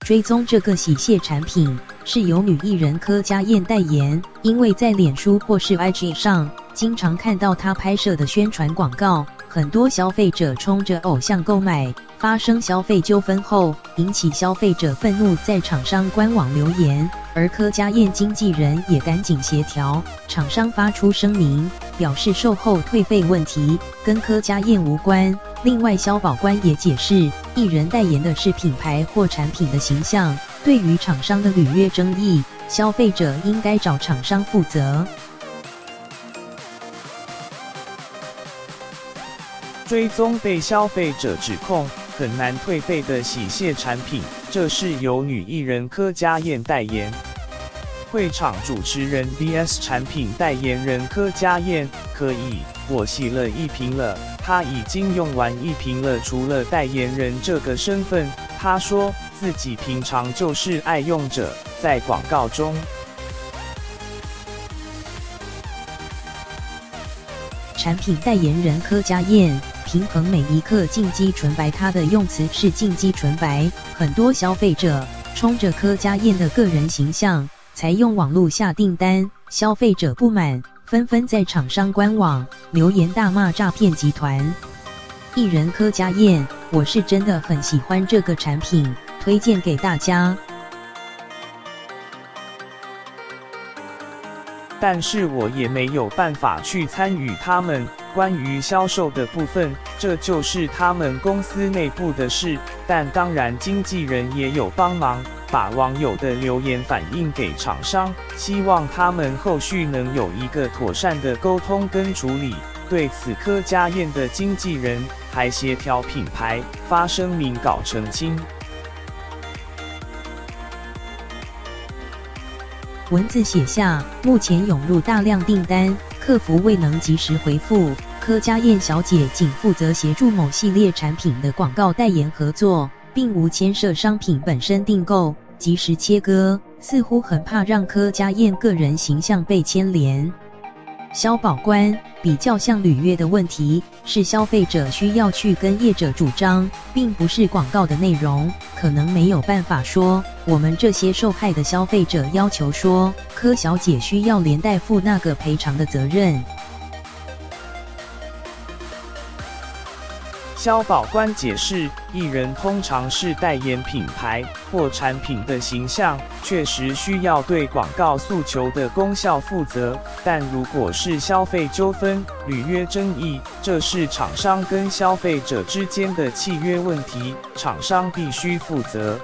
追踪这个洗卸产品是由女艺人柯佳嬿代言，因为在脸书或是 IG 上经常看到她拍摄的宣传广告，很多消费者冲着偶像购买，发生消费纠纷后，引起消费者愤怒，在厂商官网留言，而柯佳嬿经纪人也赶紧协调，厂商发出声明，表示售后退费问题跟柯佳嬿无关。另外，消保官也解释，艺人代言的是品牌或产品的形象，对于厂商的履约争议，消费者应该找厂商负责。追踪被消费者指控很难退费的洗卸产品，这是由女艺人柯佳嬿代言。会场主持人 VS 产品代言人柯佳嬿，可以，我洗了1瓶了，她已经用完1瓶了。除了代言人这个身份，她说自己平常就是爱用者，在广告中。产品代言人柯佳嬿平衡每一克净肌纯白，她的用词是净肌纯白，很多消费者冲着柯佳嬿的个人形象才用网络下订单，消费者不满，纷纷在厂商官网留言大骂诈骗集团。艺人柯佳嬿，我是真的很喜欢这个产品，推荐给大家。但是我也没有办法去参与他们关于销售的部分，这就是他们公司内部的事。但当然，经纪人也有帮忙，把网友的留言反映给厂商，希望他们后续能有一个妥善的沟通跟处理。对此，柯佳嬿的经纪人还协调品牌发声明稿澄清。文字写下，目前涌入大量订单，客服未能及时回复。柯佳嬿小姐仅负责协助某系列产品的广告代言合作，并无牵涉商品本身订购，及时切割，似乎很怕让柯佳嬿个人形象被牵连。消保官比较像履约的问题，是消费者需要去跟业者主张，并不是广告的内容，可能没有办法说我们这些受害的消费者要求说柯小姐需要连带负那个赔偿的责任。消保官解释，艺人通常是代言品牌或产品的形象，确实需要对广告诉求的功效负责。但如果是消费纠纷、履约争议，这是厂商跟消费者之间的契约问题，厂商必须负责。